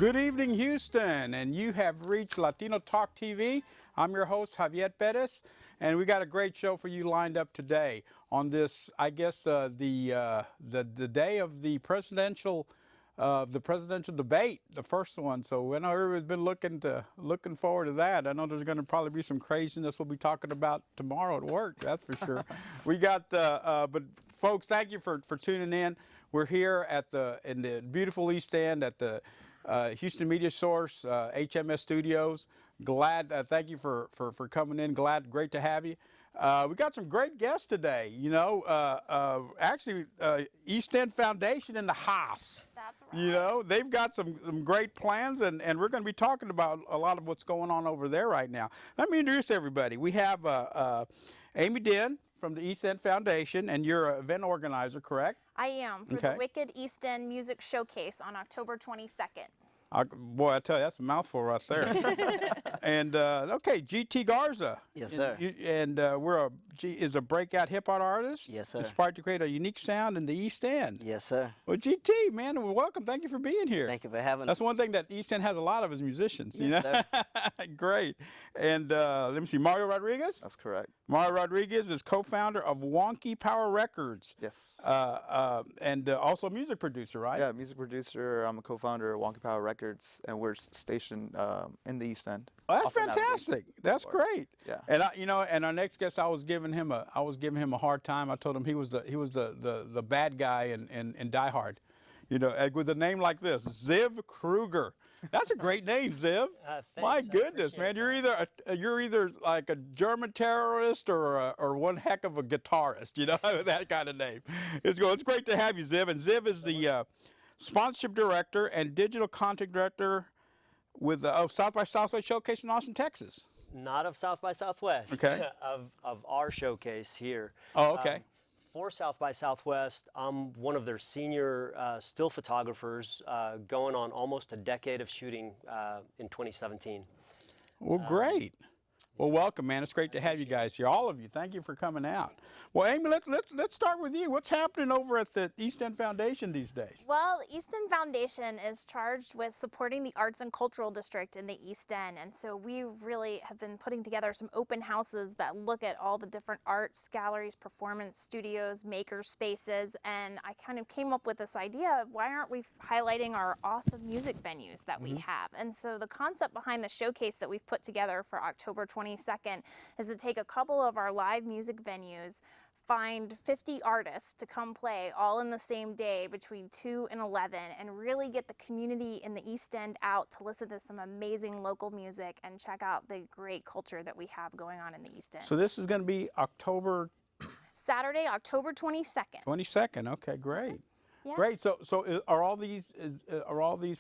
Good evening, Houston, and you have reached Latino Talk TV. I'm your host, Javier Perez, and we got a great show for you lined up today on this, I guess, the day of the presidential debate, the first one. So I know everybody's been looking forward to that. I know there's going to probably be some craziness we'll be talking about tomorrow at work. That's for sure. We got, but folks, thank you for tuning in. We're here in the beautiful East End at the Houston Media Source, HMS Studios. Glad, thank you for coming in. Great to have you. We got some great guests today. You know, actually, East End Foundation in the house. That's right. You know, they've got some great plans, and we're going to be talking about a lot of what's going on over there right now. Let me introduce everybody. We have Amy Dinn from the East End Foundation, and you're an event organizer, correct? I am, for the Wicked East End Music Showcase on October 22nd. Boy, I tell you, that's a mouthful right there. And okay, GT Garza. Yes, sir. And is a breakout hip hop artist. Yes, sir. Inspired to create a unique sound in the East End. Yes, sir. Well, GT, man, welcome. Thank you for being here. Thank you for having us. That's one thing that East End has a lot of is musicians. Yes, you know, sir. Great. And let me see, Mario Rodriguez. That's correct. Mario Rodriguez is co-founder of Wonky Power Records. Yes. And also a music producer, right? Yeah, music producer. I'm a co-founder of Wonky Power Records, and we're stationed in the East End. Oh, that's fantastic. That's great. Yeah. And you know, and our next guest, I was giving him a hard time. I told him he was the bad guy in Die Hard. You know, with a name like this, Ziv Kruger. That's a great name, Ziv. My goodness, man, you're either like a German terrorist or one heck of a guitarist. You know, that kind of name. It's great to have you, Ziv. And Ziv is the sponsorship director and digital content director with South by Southwest Showcase in Austin, Texas. Not of South by Southwest. Okay. of our showcase here. Oh, okay. For South by Southwest, I'm one of their senior still photographers, going on almost a decade of shooting in 2017. Well, great. Well, welcome, man. It's great to have you guys here, all of you. Thank you for coming out. Well, Amy, let's start with you. What's happening over at the East End Foundation these days? Well, East End Foundation is charged with supporting the arts and cultural district in the East End, and so we really have been putting together some open houses that look at all the different arts, galleries, performance studios, maker spaces, and I kind of came up with this idea of why aren't we highlighting our awesome music venues that we have? And so the concept behind the showcase that we've put together for October 22nd is to take a couple of our live music venues, find 50 artists to come play all in the same day between 2 and 11, and really get the community in the East End out to listen to some amazing local music and check out the great culture that we have going on in the East End. So this is going to be Saturday, October 22nd. 22nd. Okay, great. Yeah. Great. So are all these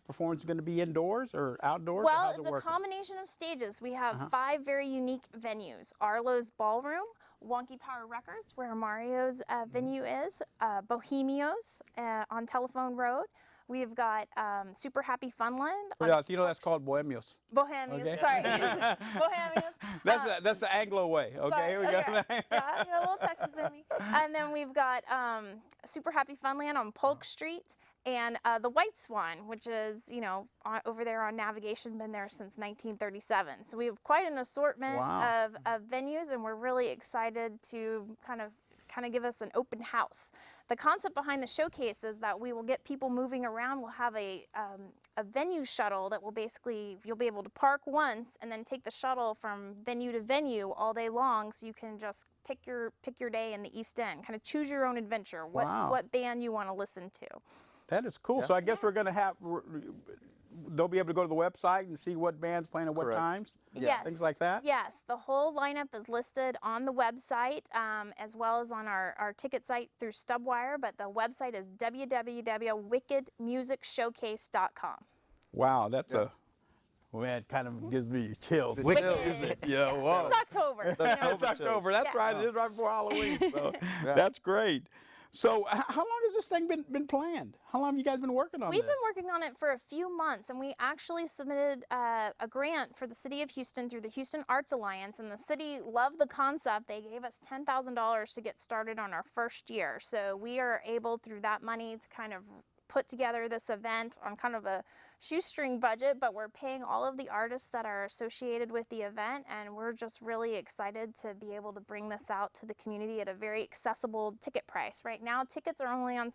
performances going to be indoors or outdoors? Well, it's a combination of stages. We have 5 very unique venues: Arlo's Ballroom, Wonky Power Records, where Mario's venue is, Bohemios on Telephone Road. We've got Super Happy Funland. Yeah, you know that's called Bohemios. Bohemios, okay. Sorry. Bohemios. That's the Anglo way. Okay, Sorry, here we go. Yeah, got a little Texas in me. And then we've got Super Happy Funland on Polk Street, and the White Swan, which is, you know, over there on Navigation, been there since 1937. So we have quite an assortment of venues, and we're really excited to kind of give us an open house. The concept behind the showcase is that we will get people moving around. We'll have a venue shuttle that will basically, you'll be able to park once and then take the shuttle from venue to venue all day long, so you can just pick your day in the East End, kind of choose your own adventure, what band you want to listen to. That is cool. Yeah. So I guess we're going to have, they'll be able to go to the website and see what band's playing at what times? Yes. Things like that? Yes. The whole lineup is listed on the website, as well as on our ticket site through Stubwire, but the website is www.wickedmusicshowcase.com. Wow, that's man, it kind of gives me chills. Wicked, is it? Yeah, whoa. It's October. It's October. That's right. It is right before Halloween. So that's great. So how long has this thing been planned? How long have you guys been working on this? We've been working on it for a few months, and we actually submitted a grant for the City of Houston through the Houston Arts Alliance, and the city loved the concept. They gave us $10,000 to get started on our first year. So we are able, through that money, to kind of put together this event on kind of a shoestring budget, but we're paying all of the artists that are associated with the event, and we're just really excited to be able to bring this out to the community at a very accessible ticket price. Right now, tickets are only on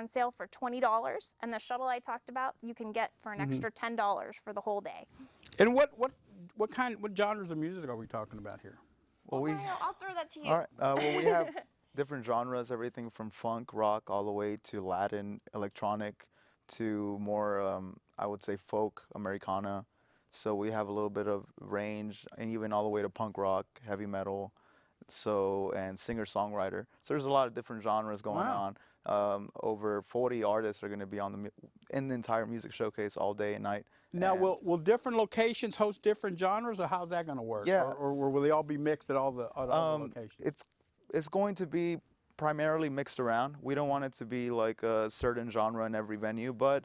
sale for $20, and the shuttle I talked about you can get for an extra $10 for the whole day. And what genres of music are we talking about here? Well, I'll throw that to you. all right. Well, we have different genres, everything from funk, rock, all the way to Latin, electronic, to more, I would say, folk, Americana. So we have a little bit of range, and even all the way to punk rock, heavy metal, and singer-songwriter. So there's a lot of different genres going on. Over 40 artists are going to be in the entire music showcase all day and night. Now, will different locations host different genres, or how's that going to work? Yeah. Or will they all be mixed at all the locations? It's going to be primarily mixed around. We don't want it to be like a certain genre in every venue, but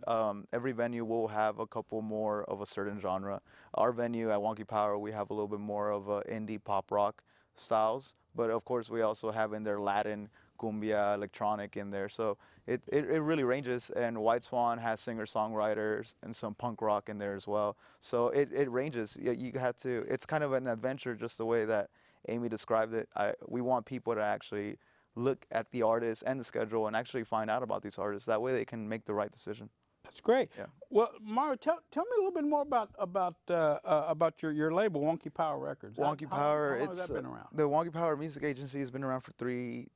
every venue will have a couple more of a certain genre. Our venue at Wonky Power, we have a little bit more of indie pop rock styles, but of course we also have in there Latin, cumbia, electronic in there. So it really ranges, and White Swan has singer-songwriters and some punk rock in there as well. So it ranges. You have to, it's kind of an adventure, just the way that Amy described it. We want people to actually look at the artists and the schedule and actually find out about these artists. That way they can make the right decision. That's great. Yeah. Well, Mario, tell me a little bit more about your label, Wonky Power Records. Wonky Power, how long has that been around? The Wonky Power Music Agency has been around for 3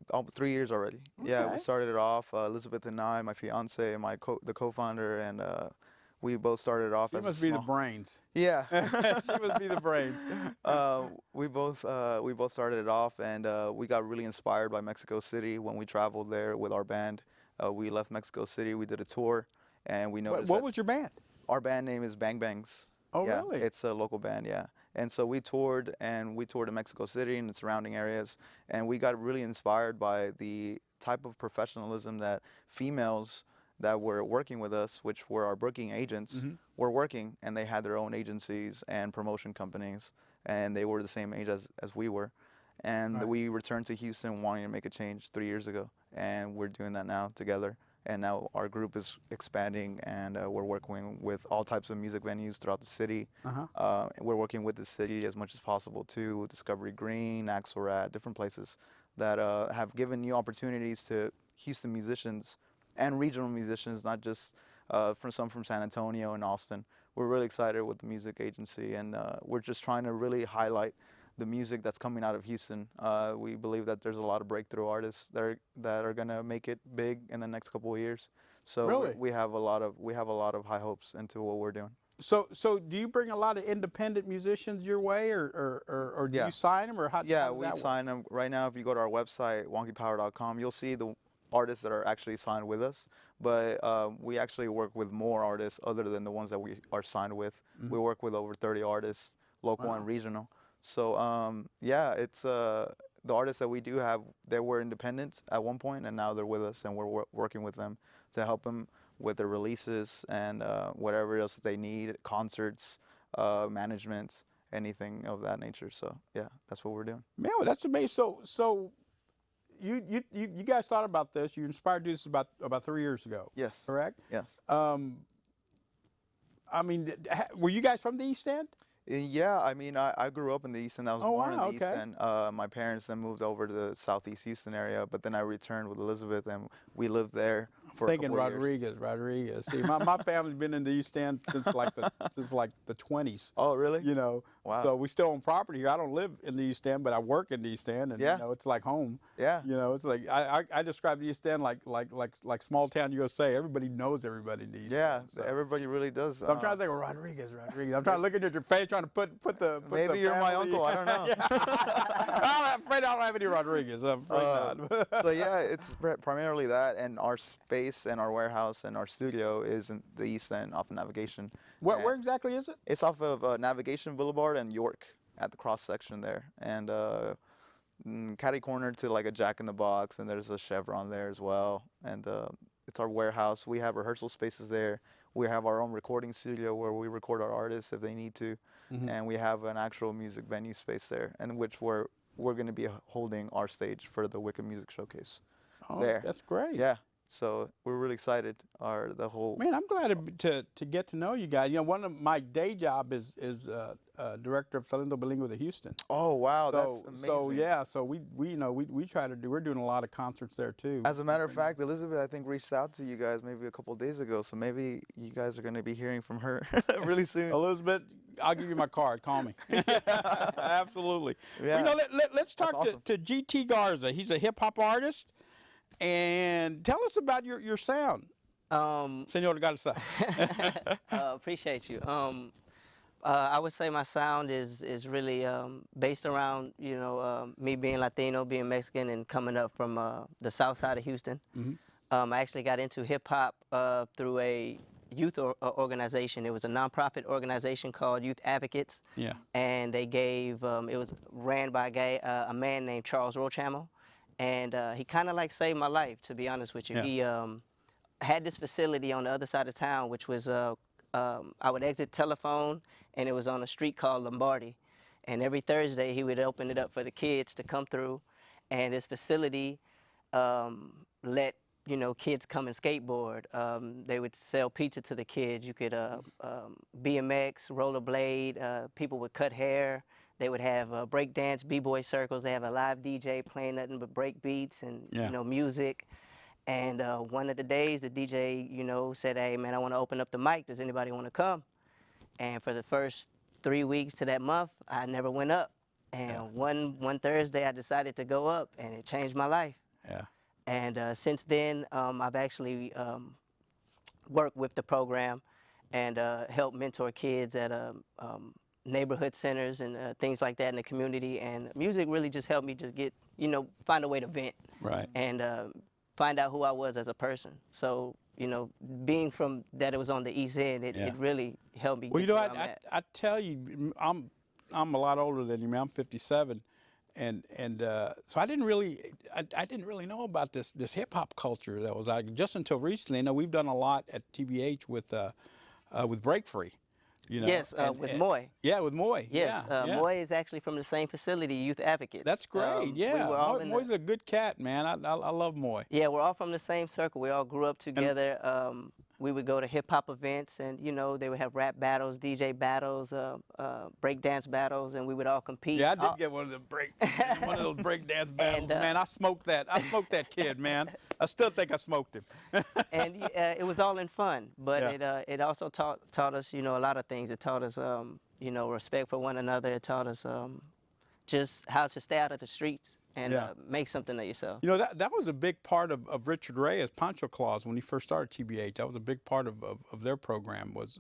years already. Okay. Yeah, we started it off, Elizabeth and I, my fiance, and the co-founder, and we both started off as must be the brains. Yeah. She must be the brains. We both started it off, and we got really inspired by Mexico City when we traveled there with our band. We left Mexico City, we did a tour, and we noticed What was your band? Our band name is Bang Bangs. Oh, yeah, really? It's a local band, yeah. And so we toured in Mexico City and the surrounding areas, and we got really inspired by the type of professionalism that females that were working with us, which were our booking agents, were working, and they had their own agencies and promotion companies, and they were the same age as we were. And we returned to Houston wanting to make a change 3 years ago, and we're doing that now together. And now our group is expanding, and we're working with all types of music venues throughout the city. We're working with the city as much as possible too, Discovery Green, Axelrad, different places that have given new opportunities to Houston musicians and regional musicians, not just some from San Antonio and Austin. We're really excited with the music agency, and we're just trying to really highlight the music that's coming out of Houston. We believe that there's a lot of breakthrough artists that are gonna make it big in the next couple of years. So really? we have a lot of high hopes into what we're doing. So do you bring a lot of independent musicians your way, or do you sign them, or how? Yeah, how does we that sign them right now. If you go to our website, wonkypower.com, you'll see the artists that are actually signed with us. But we actually work with more artists other than the ones that we are signed with. We work with over 30 artists, local and regional. So yeah, it's the artists that we do have, they were independent at one point, and now they're with us, and we're working with them to help them with their releases and whatever else they need, concerts, management, anything of that nature. So yeah, that's what we're doing. Man, well, that's amazing. So you guys thought about this. You inspired to do this about 3 years ago. Yes. Correct? Yes. I mean, were you guys from the East End? Yeah, I mean, I grew up in the East End. I was born in the East End. My parents then moved over to the Southeast Houston area, but then I returned with Elizabeth, and we lived there for a couple of years. Rodriguez. See, my family's been in the East End since like the 20s. Oh, really? You know. Wow. So we still own property here. I don't live in the East End, but I work in the East End, and you know, it's like home. Yeah. You know, it's like I describe the East End like small town USA. Everybody knows everybody in the East End. So Everybody really does. I'm trying to think of Rodriguez. I'm trying to look at your face, trying to put the maybe you're my uncle. I don't know. I'm afraid I don't have any Rodriguez. I'm afraid not. So yeah, it's primarily that, and our space and our warehouse and our studio is in the East End off of Navigation. Where exactly is it? It's off of Navigation Boulevard and York at the cross section there, and catty corner to like a Jack in the Box, and there's a Chevron there as well, and it's our warehouse. We have rehearsal spaces there. We have our own recording studio where we record our artists if they need to, and we have an actual music venue space there, in which we're going to be holding our stage for the Wicked Music Showcase. Oh, there. that's great. Yeah. So we're really excited. The whole Man, I'm glad to get to know you guys. You know, one of my day job is director of Talento Bilingual de Houston. oh wow, that's So amazing. yeah, so we you know we try to do. We're doing a lot of concerts there too. As a matter of fact, Elizabeth, I think, reached out to you guys maybe a couple days ago, so maybe you guys are going to be hearing from her really soon. Elizabeth, I'll give you my card. Call me. Absolutely. Yeah. You know, let's talk awesome. to GT Garza. He's a hip hop artist, and tell us about your sound, Senor Garza. Appreciate you. I would say my sound is really based around me being Latino, being Mexican, and coming up from the south side of Houston. I actually got into hip hop through a youth organization. It was a nonprofit organization called Youth Advocates. Yeah. And they gave it was ran by a man named Charles Rochamel, and he kind of like saved my life, to be honest with you. Yeah. He had this facility on the other side of town, which was I would exit telephone, and it was on a street called Lombardi. And every Thursday, he would open it up for the kids to come through. And this facility let kids come and skateboard. They would sell pizza to the kids. You could BMX, rollerblade. People would cut hair. They would have break dance, b-boy circles. They have a live DJ playing nothing but break beats and music. And one of the days, the DJ, said, "Hey, man, I want to open up the mic. Does anybody want to come?" And for the first 3 weeks to that month, I never went up. And one Thursday, I decided to go up, and it changed my life. Yeah. And since then, I've actually worked with the program and helped mentor kids at neighborhood centers and things like that in the community. And music really just helped me just get, find a way to vent. Right. And find out who I was as a person. So, being from that, it was on the East End, it really helped me. Well, get to where I'm at. I tell you, I'm a lot older than you, man. I'm 57, and so I didn't really know about this hip hop culture that was out just until recently. You know, we've done a lot at TBH with Break Free. Yes, with Moy. Yeah, with Moy. Yes, yeah. Moy is actually from the same facility, Youth Advocates. That's great. Yeah, we were all Moy's a good cat, man. I love Moy. Yeah, we're all from the same circle. We all grew up together. We would go to hip hop events, and they would have rap battles, DJ battles, break dance battles, and we would all compete. Yeah, I did get one of those break dance battles, man. I smoked that kid, man. I still think I smoked him. And it was all in fun, but it also taught us, a lot of things. It taught us, respect for one another. It taught us just how to stay out of the streets and make something of yourself. That was a big part of Richard Reyes, Pancho Claus, when he first started TBH. That was a big part of their program was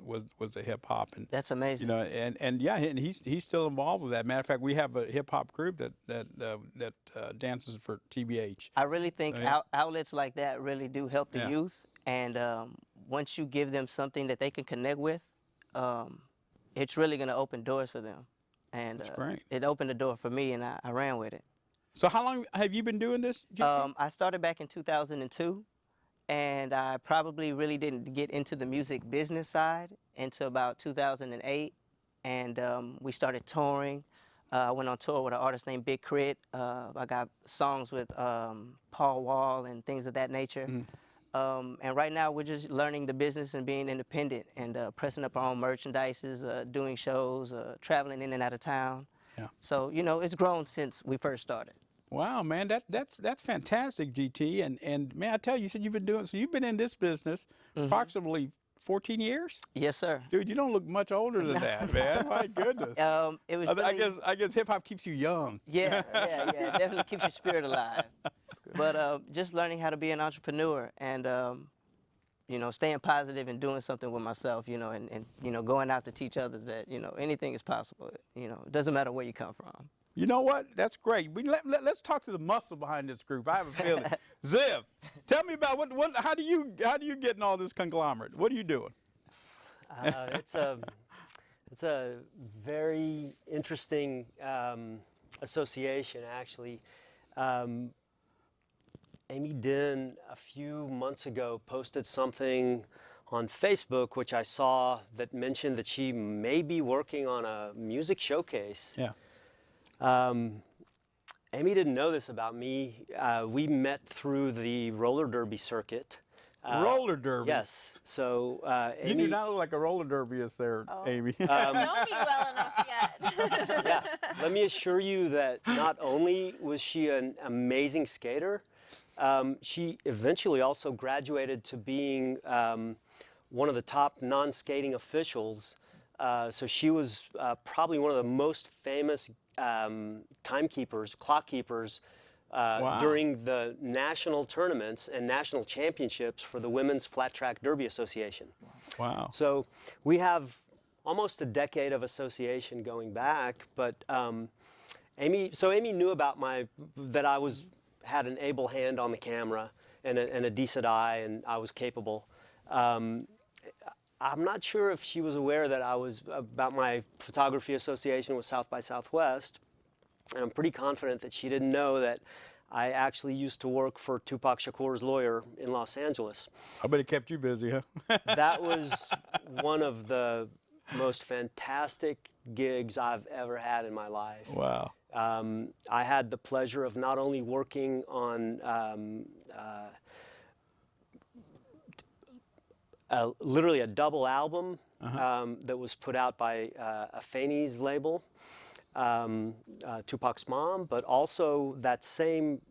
the hip hop. And that's amazing. And he's still involved with that. Matter of fact, we have a hip hop group that dances for TBH. I really think outlets like that really do help the youth. And once you give them something that they can connect with, it's really going to open doors for them. And that's great. It opened the door for me, and I ran with it. So how long have you been doing this? I started back in 2002, and I probably really didn't get into the music business side until about 2008, and we started touring. I went on tour with an artist named Big Crit. I got songs with Paul Wall and things of that nature. And right now we're just learning the business and being independent and pressing up our own merchandises, doing shows, traveling in and out of town. Yeah. So, it's grown since we first started. Wow, man, that's fantastic, GT. And man, I tell you, you've been in this business approximately 14 years? Yes, sir. Dude, you don't look much older than that, man. My goodness. It was really, I guess hip hop keeps you young. Yeah. It definitely keeps your spirit alive. But just learning how to be an entrepreneur and staying positive and doing something with myself, and going out to teach others that, anything is possible. It doesn't matter where you come from. You know what? That's great. Let's talk to the muscle behind this group. I have a feeling. Ziv, tell me about how do you get in all this conglomerate? What are you doing? It's a very interesting association, actually. Amy Dinn a few months ago posted something on Facebook, which I saw that mentioned that she may be working on a music showcase. Yeah. Amy didn't know this about me. We met through the roller derby circuit. Roller derby? Yes. So You Amy, do not look like a roller derbyist there, Amy. Don't know me well enough yet. yeah. Let me assure you that not only was she an amazing skater, she eventually also graduated to being one of the top non-skating officials. So she was probably one of the most famous timekeepers, clock keepers, during the national tournaments and national championships for the Women's Flat Track Derby Association. Wow. So we have almost a decade of association going back, but Amy knew about that I had an able hand on the camera and a decent eye, and I was capable. I'm not sure if she was aware that about my photography association with South by Southwest. And I'm pretty confident that she didn't know that I actually used to work for Tupac Shakur's lawyer in Los Angeles. I bet it kept you busy, huh? That was one of the most fantastic gigs I've ever had in my life. Wow. I had the pleasure of not only working on literally a double album that was put out by a Fanny's label, Tupac's mom, but also that same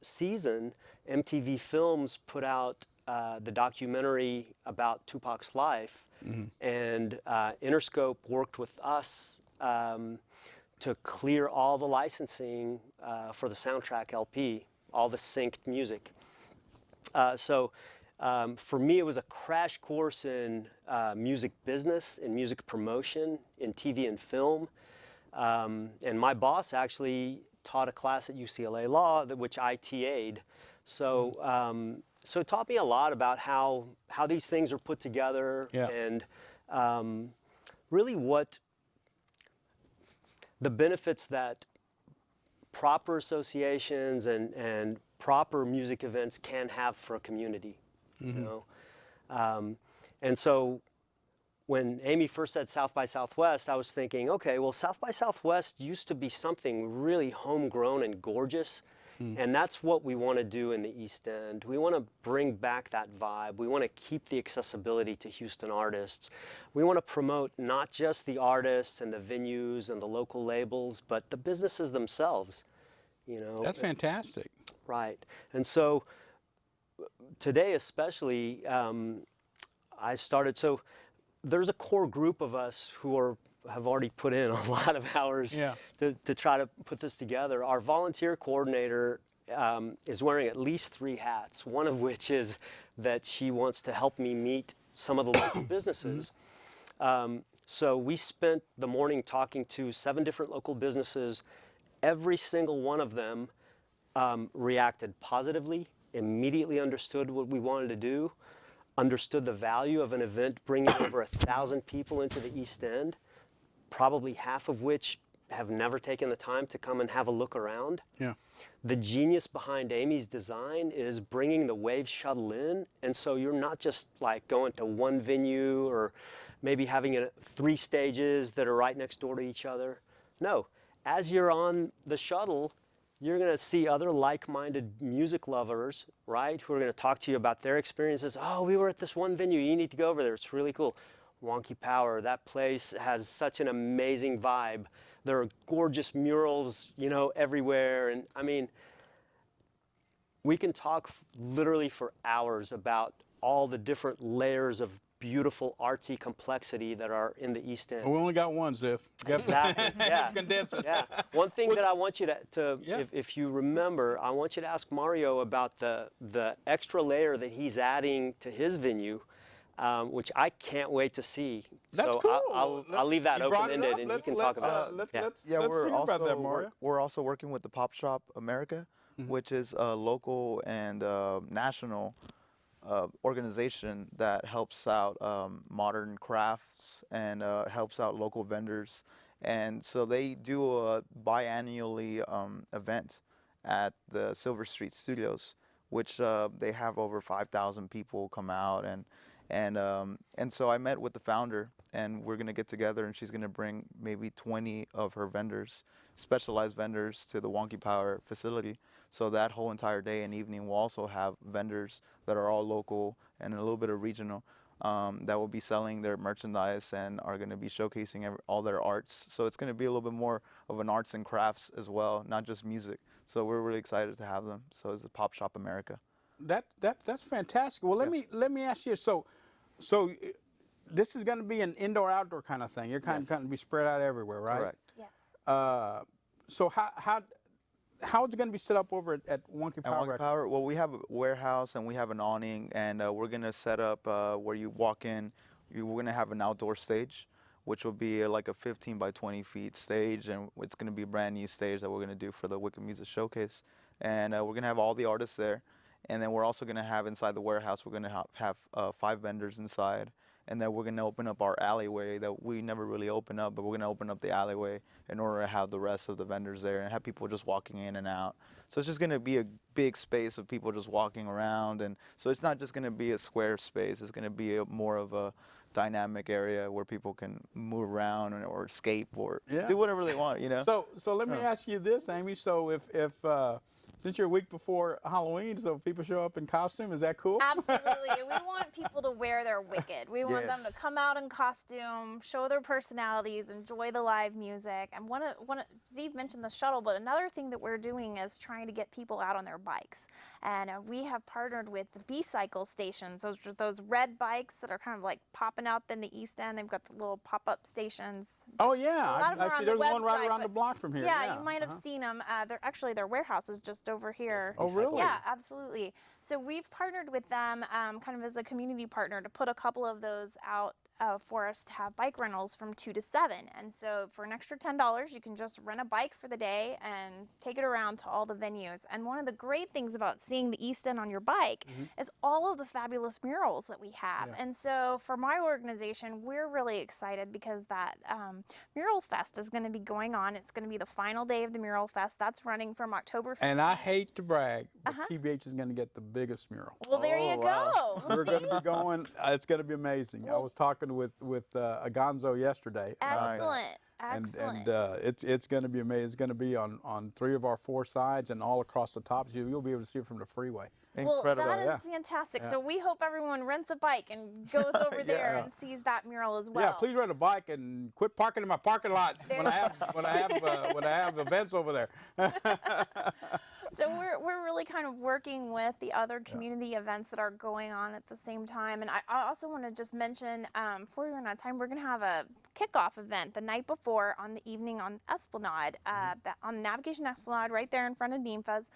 season, MTV Films put out the documentary about Tupac's life, and Interscope worked with us to clear all the licensing for the soundtrack LP, all the synced music. For me, it was a crash course in music business, in music promotion, in TV and film. And my boss actually taught a class at UCLA Law, which I TA'd. So it taught me a lot about how these things are put together, and really what the benefits that proper associations and proper music events can have for a community. You know? And so when Amy first said South by Southwest, I was thinking, okay, well, South by Southwest used to be something really homegrown and gorgeous, and that's what we want to do in the East End. We want to bring back that vibe. We want to keep the accessibility to Houston artists. We want to promote not just the artists and the venues and the local labels, but the businesses themselves. You know, That's fantastic. Right. And so today especially, so there's a core group of us who have already put in a lot of hours to try to put this together. Our volunteer coordinator is wearing at least 3 hats, one of which is that she wants to help me meet some of the local businesses. So we spent the morning talking to 7 different local businesses. Every single one of them reacted positively, immediately understood what we wanted to do, understood the value of an event bringing over 1,000 people into the East End, probably half of which have never taken the time to come and have a look around. Yeah. The genius behind Amy's design is bringing the Wave shuttle in, and so you're not just like going to one venue or maybe having 3 stages that are right next door to each other. No, as you're on the shuttle, you're going to see other like-minded music lovers, right, who are going to talk to you about their experiences. Oh, we were at this one venue. You need to go over there. It's really cool. Wonky Power, that place has such an amazing vibe. There are gorgeous murals, you know, everywhere. And I mean, we can talk literally for hours about all the different layers of beautiful artsy complexity that are in the East End. We only got one, Ziff. Exactly. Yeah. Condense it. Yeah. One thing that I want you to if you remember, I want you to ask Mario about the extra layer that he's adding to his venue, which I can't wait to see. That's so cool. I'll leave that open-ended, and he can talk about it. Let's hear about that, Mario. We're also working with the Pop Shop America, which is a local and national organization that helps out modern crafts and helps out local vendors. And so they do a biannually event at the Silver Street Studios, which they have over 5,000 people come out, and And so I met with the founder, and we're gonna get together, and she's gonna bring maybe 20 of her vendors, specialized vendors, to the Wonky Power facility. So that whole entire day and evening, we'll also have vendors that are all local and a little bit of regional, that will be selling their merchandise and are going to be showcasing all their arts. So it's going to be a little bit more of an arts and crafts as well, not just music. So we're really excited to have them. So it's a Pop Shop America. That's fantastic. Well, let me ask you. So this is going to be an indoor outdoor kind of thing. You're kind Yes. of going to be spread out everywhere, right? Correct. Yes. So how is it going to be set up over at Wonky Power? At Wonky Records? Power, well, we have a warehouse and we have an awning, and we're going to set up where you walk in. We're going to have an outdoor stage, which will be like a 15 by 20 feet stage, and it's going to be a brand new stage that we're going to do for the Wicked Music Showcase. And we're going to have all the artists there. And then we're also going to have inside the warehouse, we're going to have 5 vendors inside. And then we're going to open up our alleyway that we never really open up, but we're going to open up the alleyway in order to have the rest of the vendors there and have people just walking in and out. So it's just going to be a big space of people just walking around. And so it's not just going to be a square space. It's going to be more of a dynamic area where people can move around or escape or do whatever they want, you know? So let me ask you this, Amy. So if since you're a week before Halloween, so if people show up in costume, is that cool? Absolutely. We want people to wear their Wicked. We want them to come out in costume, show their personalities, enjoy the live music. And Zeev mentioned the shuttle, but another thing that we're doing is trying to get people out on their bikes. And we have partnered with the B-Cycle stations, those red bikes that are kind of like popping up in the East End. They've got the little pop-up stations. Oh yeah, A lot of them are I on see. the There's one right website, around the but- block from here. Yeah, you might have seen them. Their warehouse is just over here. Oh really? Yeah, absolutely. So we've partnered with them kind of as a community partner to put a couple of those out for us to have bike rentals from 2 to 7. And so for an extra $10, you can just rent a bike for the day and take it around to all the venues. And one of the great things about seeing the East End on your bike is all of the fabulous murals that we have. Yeah. And so for my organization, we're really excited because that Mural Fest is going to be going on. It's going to be the final day of the Mural Fest. That's running from October 15th. And I hate to brag, but TBH is going to get the biggest mural. Well, there you wow. go. We're going to be going. It's going to be amazing. I was talking with Gonzo yesterday. Excellent. And Excellent. it's going to be amazing. It's going to be on 3 of our 4 sides and all across the top. So you'll be able to see it from the freeway. Incredible. Well, that is fantastic. So we hope everyone rents a bike and goes over there and sees that mural as well. Yeah, please rent a bike and quit parking in my parking lot when I have events over there. So we're really kind of working with the other community events that are going on at the same time. And I also want to just mention, before we run out of time, we're going to have a kickoff event the night before on the evening on Esplanade, on Navigation Esplanade, right there in front of NEMFA's.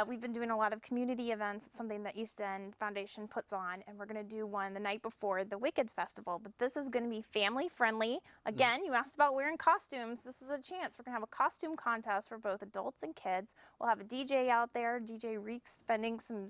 We've been doing a lot of community events. It's something that East End Foundation puts on, and we're going to do one the night before the Wicked Festival. But this is going to be family friendly. Again, you asked about wearing costumes. This is a chance. We're going to have a costume contest for both adults and kids. We'll have a DJ out there, DJ Reeks, sending some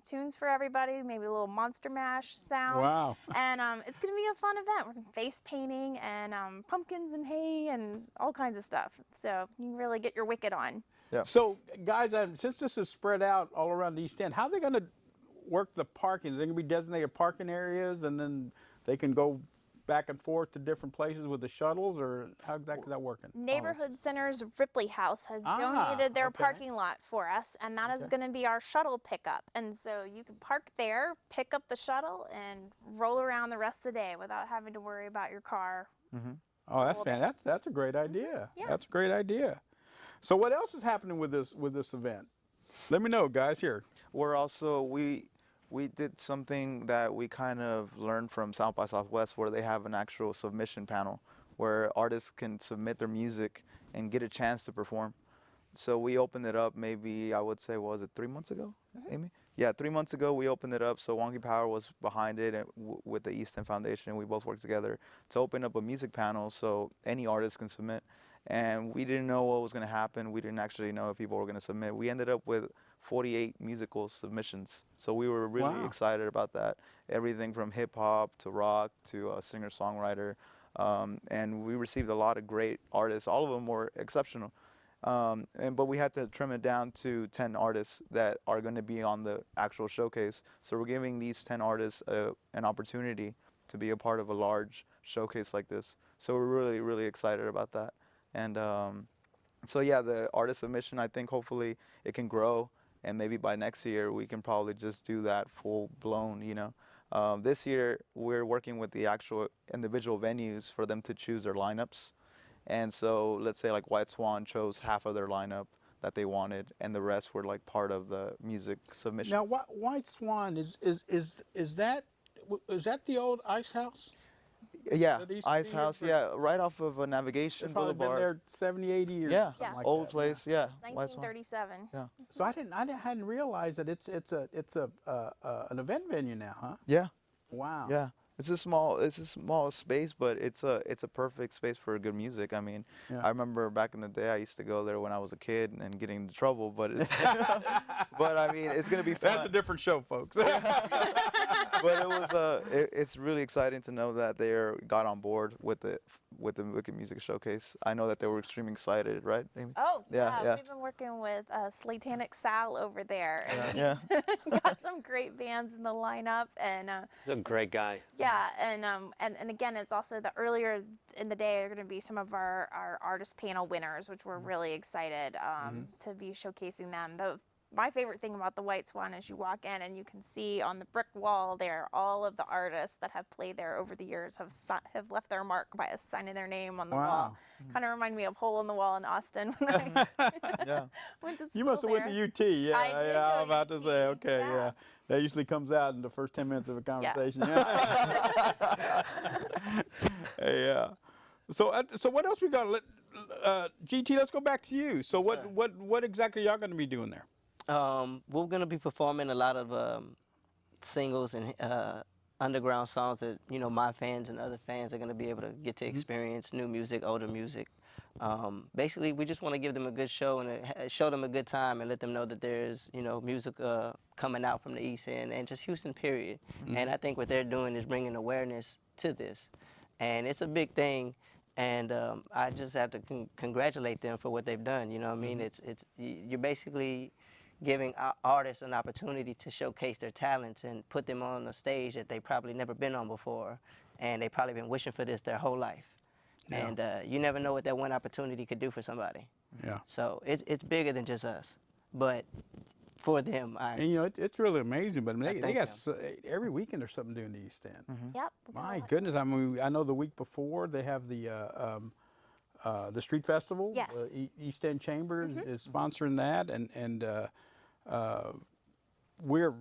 tunes for everybody, maybe a little Monster Mash sound. Wow. And it's going to be a fun event. We're going to face painting and pumpkins and hay and all kinds of stuff. So you can really get your Wicked on. Yeah. So, guys, since this is spread out all around the East End, how are they going to work the parking? Are they going to be designated parking areas, and then they can go back and forth to different places with the shuttles, or how exactly is that working? Neighborhood Centers Ripley House has donated their parking lot for us, and that is going to be our shuttle pickup. And so you can park there, pick up the shuttle, and roll around the rest of the day without having to worry about your car. Oh, that's fantastic. That's a great idea. Yeah. That's a great idea. So what else is happening with this event? Let me know, guys. Here. We're also, we did something that we kind of learned from South by Southwest, where they have an actual submission panel where artists can submit their music and get a chance to perform. So we opened it up maybe, I would say, what was it, 3 months ago, Amy? Yeah, 3 months ago we opened it up. So Wonky Power was behind it, and with the East End Foundation. We both worked together to open up a music panel so any artist can submit. And we didn't know what was going to happen. We didn't actually know if people were going to submit. We ended up with 48 musical submissions. So we were really excited about that. Everything from hip hop to rock to a singer-songwriter. And we received a lot of great artists. All of them were exceptional. But we had to trim it down to 10 artists that are going to be on the actual showcase. So we're giving these 10 artists an opportunity to be a part of a large showcase like this. So we're really, really excited about that. And so yeah, the artist submission, I think hopefully it can grow, and maybe by next year we can probably just do that full blown, you know. This year we're working with the actual individual venues for them to choose their lineups. And so let's say like White Swan chose half of their lineup that they wanted, and the rest were like part of the music submission. Now, White Swan is that the old Ice House? Yeah, That used to Ice be here House, for- yeah, right off of Navigation It's probably Boulevard. been there 70, 80 years. Yeah, something like old that. place, yeah. It's White Swan. 1937. Yeah. So I hadn't realized that it's an event venue now, huh? Yeah, Wow. yeah. It's a small space, but it's a perfect space for good music. I mean, Yeah. I remember back in the day I used to go there when I was a kid and getting into trouble, but it's but I mean, it's gonna be fun. That's a different show, folks. But it was it's really exciting to know that they got on board with the Wicked Music Showcase. I know that they were extremely excited, right, Amy? Oh, Yeah, yeah, yeah. we've been working with Slatanic Sal over there. And Yeah. he's got some great bands in the lineup. And He's a great guy. yeah, and again, it's also the earlier in the day are going to be some of our artist panel winners, which we're really excited to be showcasing them. My favorite thing about the White Swan is you walk in and you can see on the brick wall there all of the artists that have played there over the years have left their mark by signing their name on the wall. Wow. Kind of remind me of Hole in the Wall in Austin when I Yeah. went to school You must have went there. to UT. Yeah, I did yeah. go I'm about to say, UT, okay, yeah. yeah. That usually comes out in the first 10 minutes of a conversation. Yeah. So what else we got? GT, let's go back to you. So what exactly y'all going to be doing there? We're gonna be performing a lot of singles and underground songs that my fans and other fans are gonna be able to get to experience. New music, older music. Basically, we just want to give them a good show and show them a good time and let them know that there's music coming out from the East End and just Houston, period. And I think what they're doing is bringing awareness to this, and it's a big thing. And I just have to congratulate them for what they've done. You know what I mean? You're basically giving artists an opportunity to showcase their talents and put them on a stage that they probably never been on before, and they probably been wishing for this their whole life. Yeah. And you never know what that one opportunity could do for somebody. Yeah. So it's bigger than just us, but for them, And it's really amazing. But I mean, they thank got every weekend there's something doing in the East End. Yep. we got a My lot. goodness! I mean, I know the week before they have the street festival. Yes. East End Chamber is sponsoring that, and we're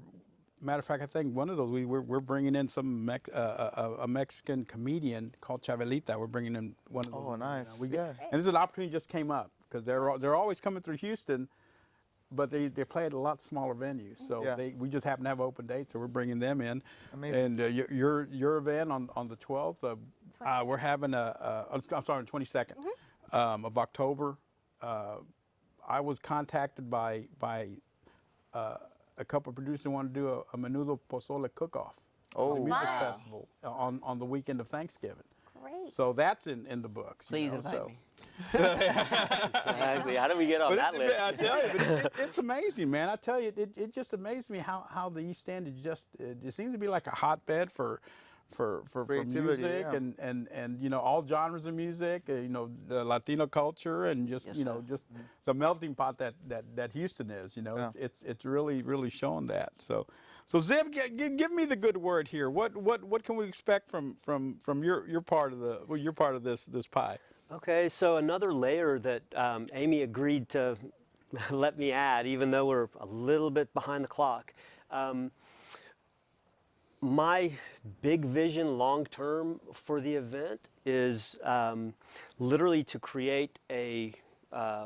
matter of fact, I think one of those we're bringing in a Mexican comedian called Chabelita. We're bringing in one of those. Oh, nice. And this is an opportunity just came up because they're always coming through Houston. But they play at a lot smaller venues, so Yeah. we just happen to have open dates, so we're bringing them in. Amazing. And your event on the 12th, we're having I'm sorry, on the 22nd of October. I was contacted by a couple of producers who want to do a Menudo Pozole cook-off. Oh, the music Wow. festival on the weekend of Thanksgiving. Great. So that's in the books. please invite so. me. Exactly. How do we get on But that list? I tell you, but it's amazing, man. I tell you, it just amazes me how the East End is just. It seems to be like a hotbed for Creativity, music yeah. and all genres of music. The Latino culture and just Yes, just the melting pot that Houston is. Yeah. It's really showing that. So Ziv, give me the good word here. What can we expect from your part of this pie? Okay, so another layer that Amy agreed to let me add, even though we're a little bit behind the clock. My big vision long term for the event is literally to create a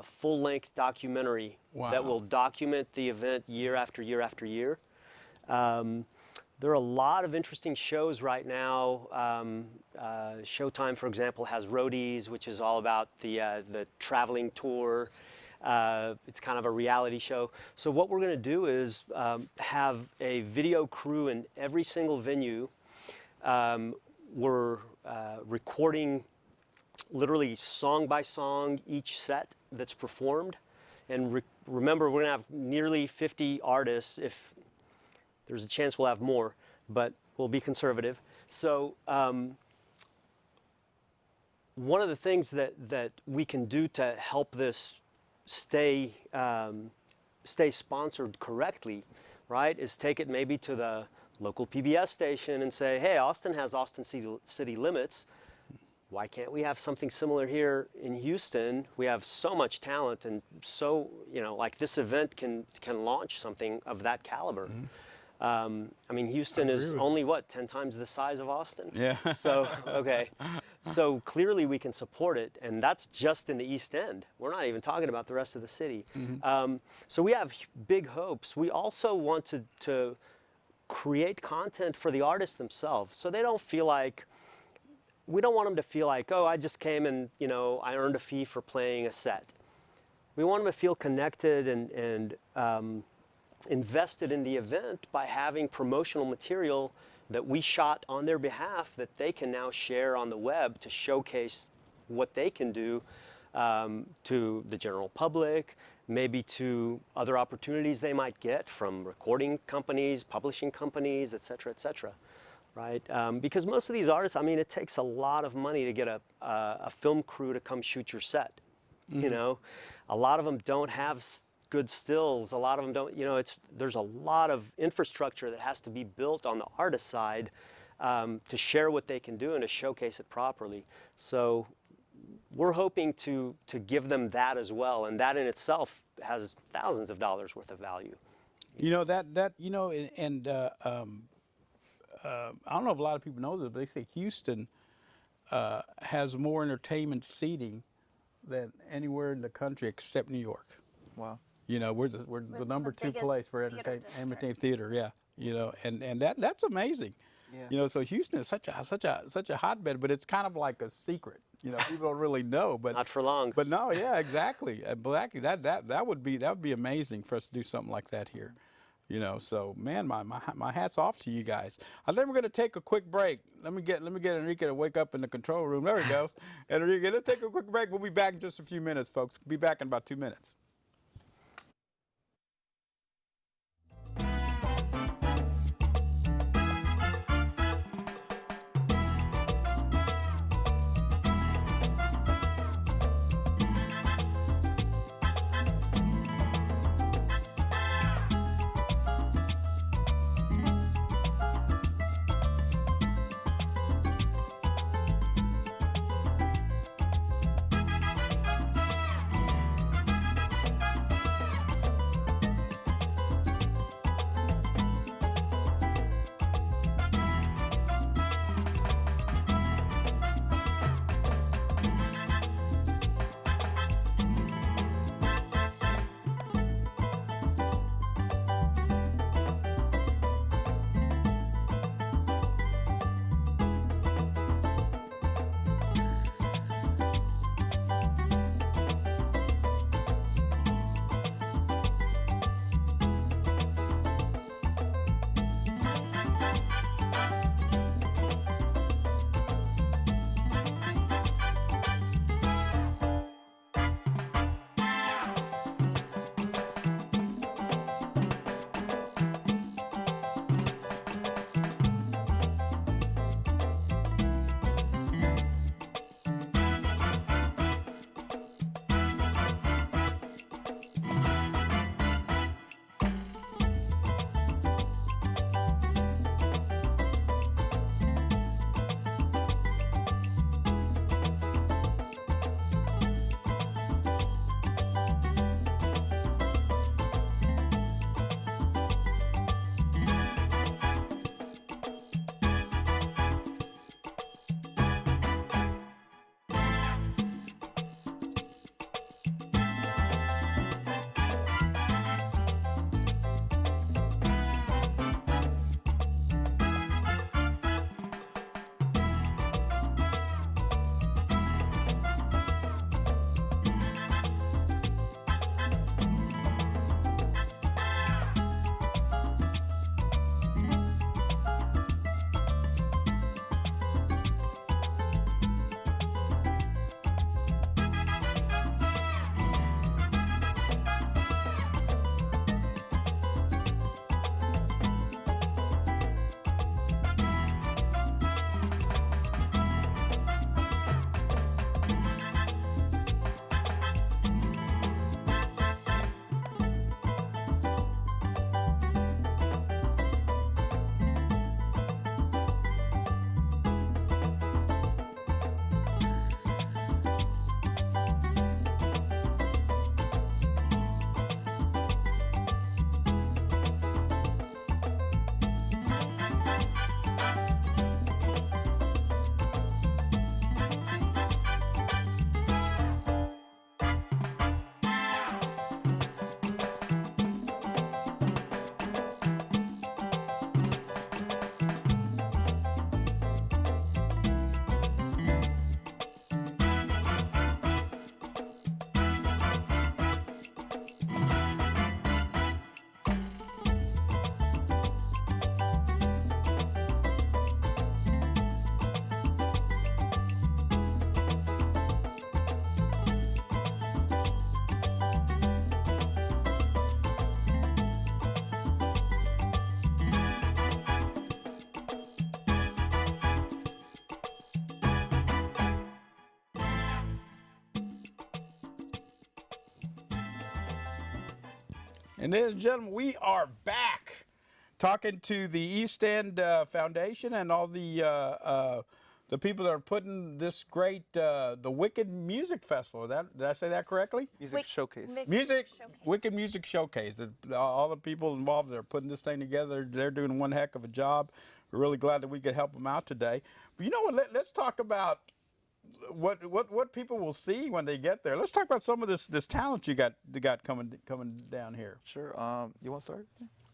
full-length documentary that Wow. will document the event year after year after year. There are a lot of interesting shows right now. Showtime, for example, has Roadies, which is all about the traveling tour. It's kind of a reality show. So what we're going to do is have a video crew in every single venue. We're recording literally song by song each set that's performed. And remember, we're gonna have nearly 50 artists. If there's a chance we'll have more, but we'll be conservative. So one of the things that we can do to help this stay sponsored correctly, right, is take it maybe to the local PBS station and say, hey, Austin has Austin City Limits. Why can't we have something similar here in Houston? We have so much talent, and so, you know, like this event can launch something of that caliber. I mean, Houston is only, what, 10 times the size of Austin? Yeah. So, okay. So clearly we can support it, and that's just in the East End. We're not even talking about the rest of the city. So we have big hopes. We also want to create content for the artists themselves, so they don't feel like, we don't want them to feel like, oh, I just came and, you know, I earned a fee for playing a set. We want them to feel connected and invested in the event by having promotional material that we shot on their behalf that they can now share on the web to showcase what they can do to the general public, maybe to other opportunities they might get from recording companies, publishing companies, et cetera, right? Because most of these artists, I mean, it takes a lot of money to get a film crew to come shoot your set, you know? A lot of them don't have good stills. A lot of them don't, you know, there's a lot of infrastructure that has to be built on the artist side to share what they can do and to showcase it properly. So we're hoping to give them that as well, and that in itself has thousands of dollars worth of value. You know, you know, and I don't know if a lot of people know this, but they say Houston has more entertainment seating than anywhere in the country except New York. Wow. You know, we're the number two biggest place for theater entertainment theater. Yeah. You know, and that's amazing. Yeah. You know, so Houston is such a hotbed, but it's kind of like a secret. You know, people don't really know, but Not for long. But no, yeah, exactly. Exactly. That would be amazing for us to do something like that here. You know, so man, my hat's off to you guys. I think we're gonna take a quick break. Let me get Enrique to wake up in the control room. There he goes. Enrique, let's take a quick break. We'll be back in just a few minutes, folks. Be back in about 2 minutes. And ladies and gentlemen, we are back talking to the East End Foundation and all the people that are putting this great the Wicked Music Festival. Did I say that correctly? Music showcase. Music, Showcase. Wicked Music Showcase. All the people involved that are putting this thing together, they're doing one heck of a job. We're really glad that we could help them out today. But you know what? Let's talk about what people will see when they get there. Let's talk about some of this talent you got coming down here. Sure. You want to start?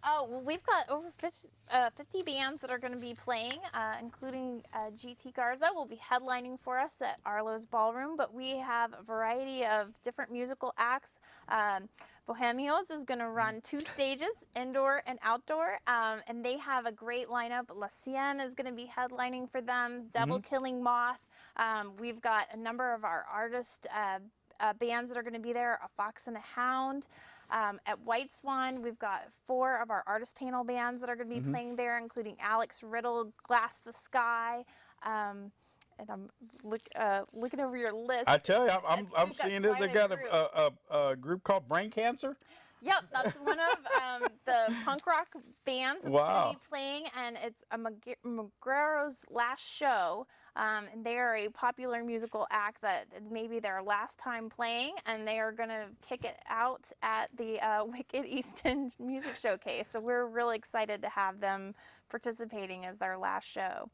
Oh, well, we've got over 50 bands that are going to be playing, including GT Garza will be headlining for us at Arlo's Ballroom, but we have a variety of different musical acts. Bohemios is going to run 2 stages, indoor and outdoor, and they have a great lineup. La Sienne is going to be headlining for them, Devil Killing Moth. We've got a number of our artist bands that are going to be there, A Fox and a Hound. At White Swan, we've got 4 of our artist panel bands that are going to be playing there, including Alex Riddle, Glass the Sky, and I'm looking over your list. I tell you, I'm We've got seeing this. They quite got a a group called Brain Cancer. Yep, that's one of the punk rock bands that's Wow. going to be playing, and it's a Magrero's last show. And they are a popular musical act that maybe their last time playing, and they are going to kick it out at the Wicked East End Music Showcase. So we're really excited to have them participating as their last show.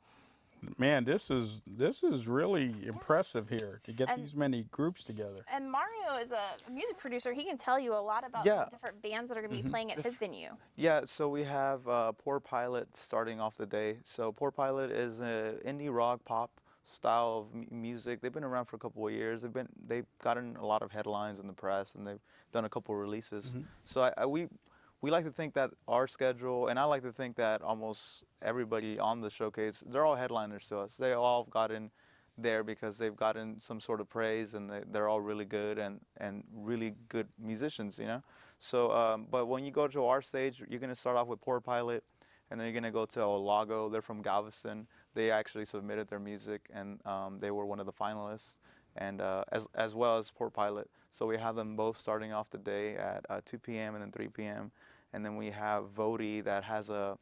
Man, this is really impressive here to get these many groups together. And Mario is a music producer. He can tell you a lot about Yeah. the different bands that are going to be playing at his venue. Yeah, so we have Poor Pilot starting off the day. So Poor Pilot is an indie rock pop style of music. They've been around for a couple of years. They've gotten a lot of headlines in the press, and they've done a couple of releases. So we like to think that our schedule, and I like to think that almost everybody on the showcase, they're all headliners to us. They all gotten there because they've gotten some sort of praise, and they're all really good and really good musicians, you know. So, but when you go to our stage, you're gonna start off with Poor Pilot, and then you're gonna go to Olago. They're from Galveston. They actually submitted their music, and they were one of the finalists, and as well as Poor Pilot. So we have them both starting off the day at 2 p.m. and then 3 p.m. And then we have Voti that has a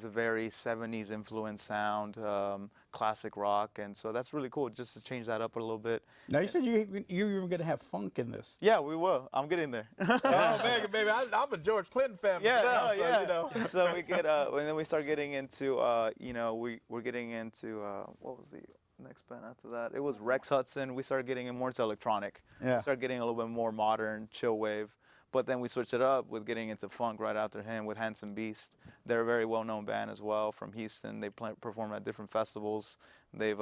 very 70s influence sound, classic rock, and so that's really cool just to change that up a little bit. Now you said you were going to have funk in this. Yeah, we will. I'm getting there. Oh man, baby, I'm a George Clinton fan myself, so, you know. So we get, and then we start getting into, you know, we're getting into, what was the next band after that? It was Rex Hudson. We started getting more into electronic. Yeah. We started getting a little bit more modern, chill wave. But then we switched it up with getting into funk right after him with Handsome Beast. They're a very well-known band as well from Houston. They perform at different festivals. They've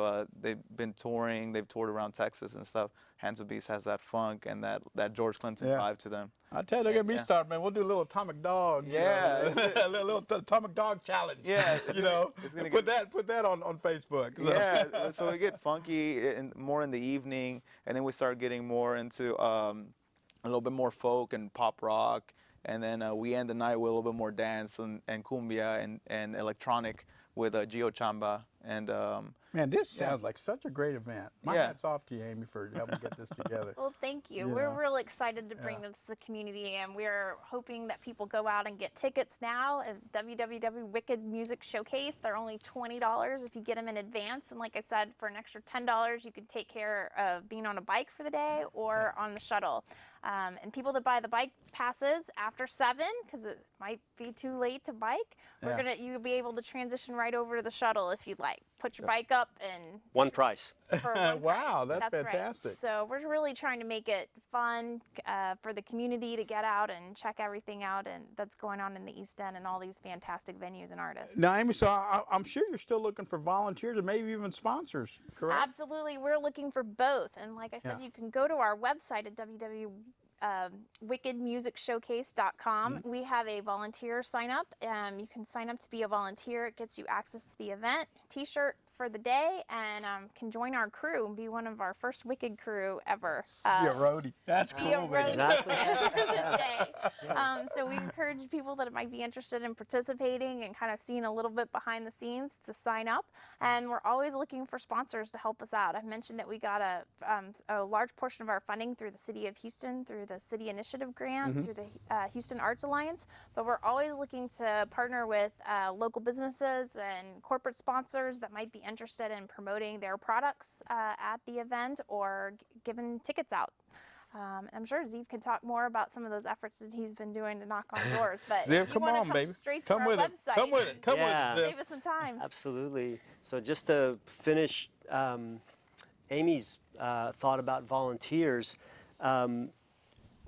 been touring. They've toured around Texas and stuff. Handsome Beast has that funk and that George Clinton vibe to them. I tell you, look at me started, man. We'll do a little Atomic Dog. Yeah. A little Atomic Dog challenge. Yeah. You know, it's gonna put that on Facebook. So. Yeah. So we get funky more in the evening, and then we start getting more into a little bit more folk and pop rock, and then we end the night with a little bit more dance and cumbia and electronic with Gio Chamba. And man, this sounds like such a great event. My Yeah. hats off to you, Amy, for helping get this together. Well, thank you. You We're know. really excited to bring this to the community, and we're hoping that people go out and get tickets now at www Wicked Music Showcase. They're only $20 if you get them in advance, and like I said, for an extra $10, you can take care of being on a bike for the day or on the shuttle. And people that buy the bike passes after 7, because it might be too late to bike, you'll be able to transition right over to the shuttle if you'd like. Put your bike up and One price. for one Wow, price. that's fantastic. Right. So we're really trying to make it fun for the community to get out and check everything out and that's going on in the East End and all these fantastic venues and artists. Now, Amy, so I'm sure you're still looking for volunteers and maybe even sponsors, correct? Absolutely, we're looking for both. And like I said, you can go to our website at wickedmusicshowcase.com. We have a volunteer sign up. You can sign up to be a volunteer. It gets you access to the event, t-shirt for the day, and can join our crew and be one of our first Wicked crew ever. Be a roadie. That's Be a cool, roadie man. for the day. So we encourage people that might be interested in participating and kind of seeing a little bit behind the scenes to sign up. And we're always looking for sponsors to help us out. I mentioned that we got a large portion of our funding through the City of Houston, through the City Initiative Grant through the Houston Arts Alliance, but we're always looking to partner with local businesses and corporate sponsors that might be interested in promoting their products at the event or giving tickets out. I'm sure Zeev can talk more about some of those efforts that he's been doing to knock on doors. But Zeev, if you come want to on, come baby. straight Come to our with it. website, Come with it. Come Yeah. with it, Zeev. save us some time. Absolutely. So just to finish Amy's thought about volunteers,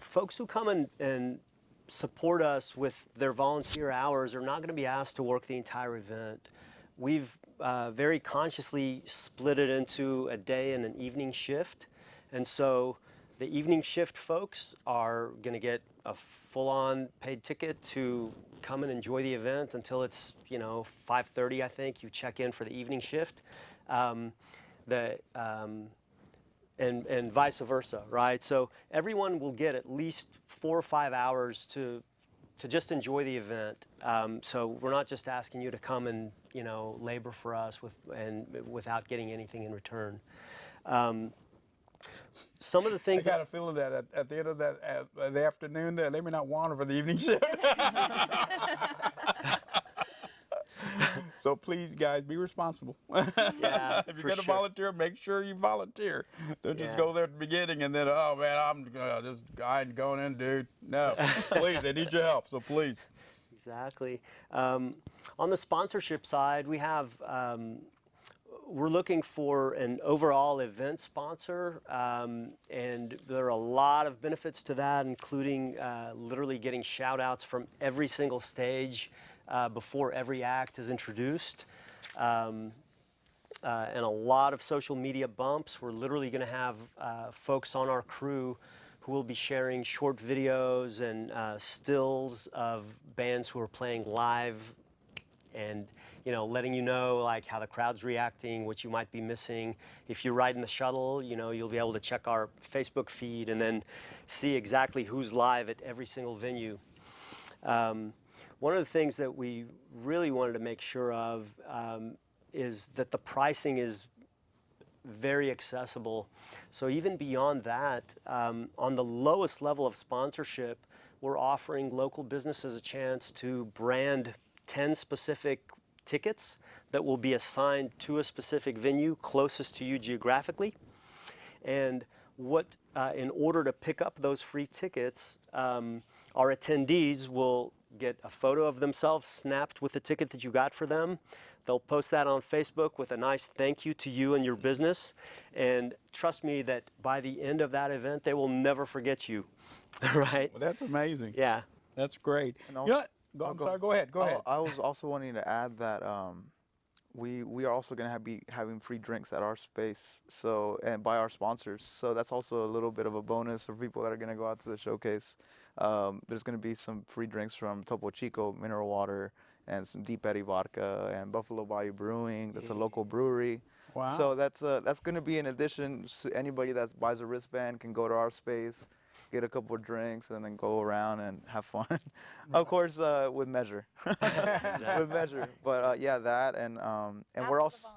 folks who come and support us with their volunteer hours are not going to be asked to work the entire event. We've very consciously split it into a day and an evening shift. And so the evening shift folks are going to get a full-on paid ticket to come and enjoy the event until it's, 5:30, I think. You check in for the evening shift. And vice versa, right? So everyone will get at least 4 or 5 hours to just enjoy the event. So we're not just asking you to come and labor for us without getting anything in return. Some of the I things got a feeling that at the end of that the afternoon, they may not want her for the evening shift. So please, guys, be responsible. Yeah, If you're for going to sure. volunteer, make sure you volunteer. Don't just Yeah. go there at the beginning and then, oh man, I ain't going in, dude. No, please, they need your help. So please. Exactly. On the sponsorship side, we have we're looking for an overall event sponsor, and there are a lot of benefits to that, including literally getting shout outs from every single stage before every act is introduced, and a lot of social media bumps. We're literally going to have folks on our crew who will be sharing short videos and stills of bands who are playing live, and letting you know like how the crowd's reacting, what you might be missing. If you're riding the shuttle, you'll be able to check our Facebook feed and then see exactly who's live at every single venue. One of the things that we really wanted to make sure of is that the pricing is very accessible. So even beyond that, on the lowest level of sponsorship, we're offering local businesses a chance to brand 10 specific tickets that will be assigned to a specific venue closest to you geographically. And in order to pick up those free tickets, our attendees will get a photo of themselves snapped with the ticket that you got for them. They'll post that on Facebook with a nice thank you to you and your business. And trust me that by the end of that event, they will never forget you, right? Well, that's amazing. Yeah. That's great. And also- I'm sorry, go ahead. Go ahead. I was also wanting to add that we are also going to be having free drinks at our space, and by our sponsors. So that's also a little bit of a bonus for people that are going to go out to the showcase. There's going to be some free drinks from Topo Chico mineral water and some Deep Eddy vodka and Buffalo Bayou Brewing. That's a local brewery. Wow. So that's going to be in addition. So anybody that buys a wristband can go to our space, get a couple of drinks, and then go around and have fun. Of course, with measure. With measure. But yeah, that and we're also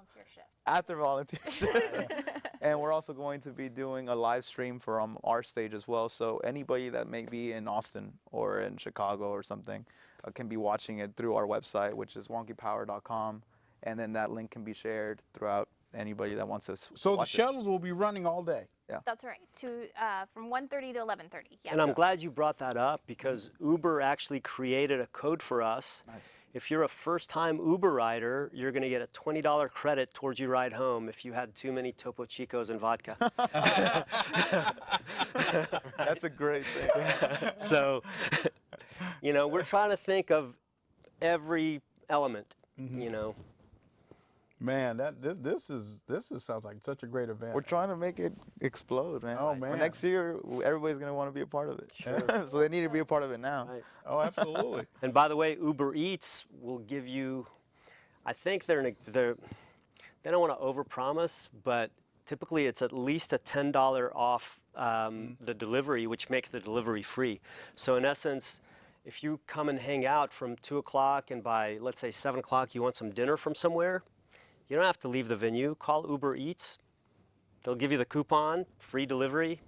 After the volunteer shift. after volunteership. And we're also going to be doing a live stream from our stage as well. So anybody that may be in Austin or in Chicago or something can be watching it through our website, which is wonkypower.com. And then that link can be shared throughout anybody that wants to So the watch it. shuttles will be running all day. That's right. From 1:30 to 11:30. Yeah. And I'm glad you brought that up because Uber actually created a code for us. Nice. If you're a first-time Uber rider, you're going to get a $20 credit towards your ride home if you had too many Topo Chicos and vodka. That's a great thing. So, we're trying to think of every element, Man, this sounds like such a great event. We're trying to make it explode, man. Oh, For man. next year, everybody's going to want to be a part of it. Sure. So they need to be a part of it now. Right. Oh, absolutely. And by the way, Uber Eats will give you, I think they don't want to overpromise, but typically it's at least a $10 off the delivery, which makes the delivery free. So in essence, if you come and hang out from 2 o'clock and by, let's say, 7 o'clock, you want some dinner from somewhere, you don't have to leave the venue. Call Uber Eats. They'll give you the coupon, free delivery,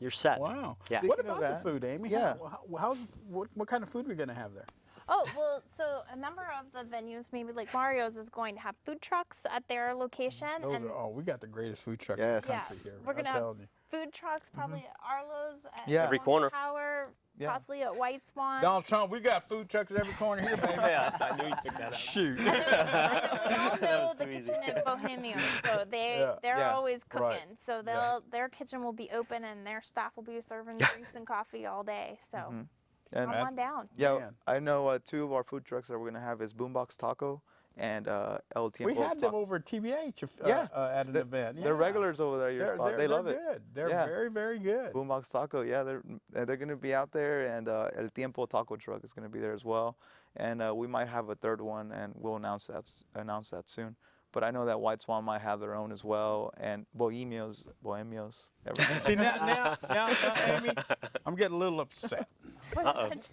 you're set. Wow. Yeah. What Speaking of about the that, food, Amy? yeah. What kind of food are we going to have there? Oh, well, so a number of the venues, maybe like Mario's, is going to have food trucks at their location. Those are, we got the greatest food trucks Yes. in the yeah, country here. we're going to I'm have telling you. food trucks probably at Arlo's, at Yeah. Every Wonky corner. Tower, Yeah. possibly at White Swan. Donald Trump, we got food trucks at every corner here, baby. Yeah, I knew you picked that up. Shoot. We all know was the too kitchen easy. at Bohemians, so Yeah. they're Yeah. always cooking. Right. So their kitchen will be open and their staff will be serving drinks and coffee all day. So And come on down. yeah, Man. I know 2 of our food trucks that we're gonna have is Boombox Taco and El Tiempo. We had them Taco. over at TBH Yeah. at an event. They're Yeah. regulars over there. At your spot. They love they're it. good. They're Yeah. very, very good. Boombox Taco, yeah, they're gonna be out there, and El Tiempo Taco Truck is gonna be there as well, and we might have a 3rd one, and we'll announce that soon. But I know that White Swan might have their own as well, and Bohemios, everything. See, now, Amy, I'm getting a little upset.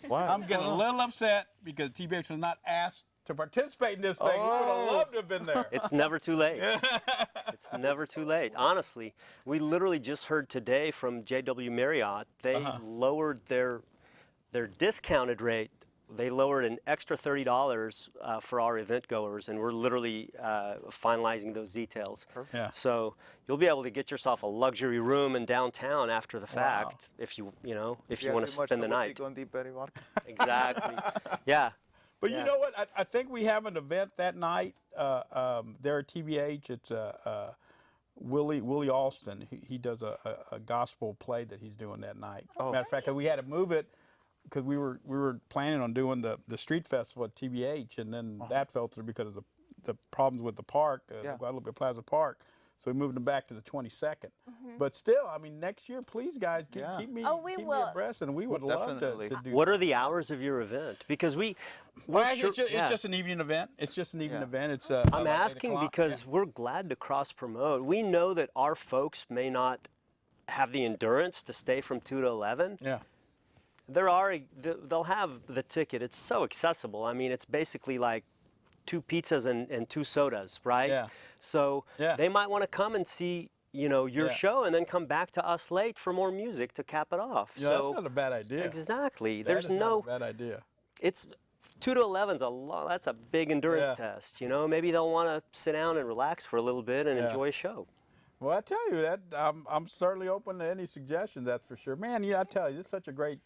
Why? I'm getting a little upset because TBH was not asked to participate in this thing. We would have loved to have been there. It's never too late. It's never too late. Honestly, we literally just heard today from JW Marriott. They lowered their discounted rate. They lowered an extra $30 for our event goers, and we're literally finalizing those details. Perfect. Yeah. So you'll be able to get yourself a luxury room in downtown after the fact if you want to spend the night. Exactly. Yeah. But Yeah. you know what? I think we have an event that night there at TBH. It's Willie Alston. He does a gospel play that he's doing that night. Matter of fact, we had to move it because we were planning on doing the street festival at TBH, and then that fell through because of the problems with the park, Guadalupe Plaza Park. So we moved them back to the 22nd. But still, I mean, next year, please, guys, keep me abreast, and we would love Definitely. to do. What are the hours of your event? Because It's just an evening event. It's just an evening event. It's I'm about 8 asking o'clock. because we're glad to cross promote. We know that our folks may not have the endurance to stay from 2 to 11. Yeah. They'll have the ticket. It's so accessible. I mean, it's basically like 2 pizzas and 2 sodas, right? Yeah. So Yeah. they might want to come and see, your show and then come back to us late for more music to cap it off. Yeah, so that's not a bad idea. exactly. That There's is no not a bad idea. it's 2 to 11's a lot. That's a big endurance test. Maybe they'll want to sit down and relax for a little bit and enjoy a show. Well, I tell you that I'm certainly open to any suggestions. That's for sure, man. I tell you, this is such a great,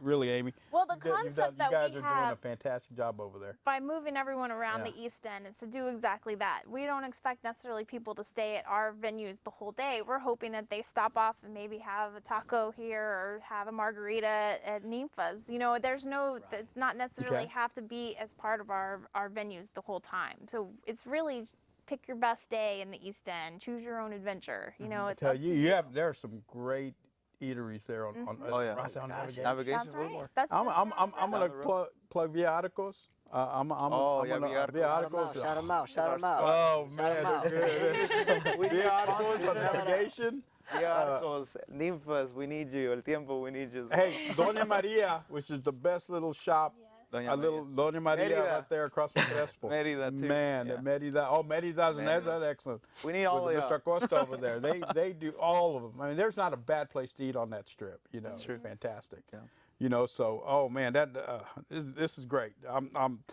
really, Amy. Well, the You concept that guys we are doing a have fantastic job over there. by moving everyone around the East End is to do exactly that. We don't expect necessarily people to stay at our venues the whole day. We're hoping that they stop off and maybe have a taco here or have a margarita at Ninfa's. There's it's not necessarily have to be as part of our venues the whole time. So it's really pick your best day in the East End, choose your own adventure. It's up to you. There are some great eateries there on right down Navigation. Navigation That's right. Boulevard. That's I'm just gonna plug Via Arcos. I'm gonna Via Arcos. Shout them out. Shout them out. Oh man, they're good. Via Arcos from Navigation. Arcos, Ninfas, we need you. El Tiempo, we need you. Hey, Doña Maria, which is the best little shop. Doña A little Doña Maria Mérida. right there across from Crespo. Mérida, too. Man, Yeah. Mérida. Oh, Mérida's and that's excellent. We need all With of Mr. y'all. Acosta over there. They do all of them. I mean, there's not a bad place to eat on that strip. It's true. fantastic. Yeah. So oh man, this is great. I'm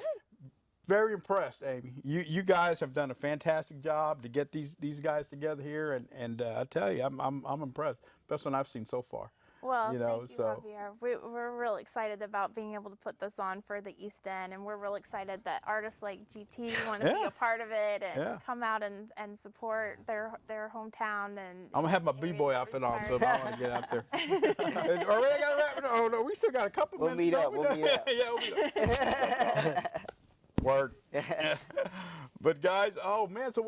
very impressed, Amy. You guys have done a fantastic job to get these guys together here, and I tell you, I'm impressed. Best one I've seen so far. Well, thank you, so Javier. We're real excited about being able to put this on for the East End, and we're real excited that artists like GT want to be a part of it and come out and support their hometown. And I'm gonna have my b-boy outfit on, so if I want to get out there. Or I gotta wrap it. Oh no, we still got a couple We'll minutes. meet up. We'll meet up. Yeah, we'll meet up. Word. But guys, oh man, so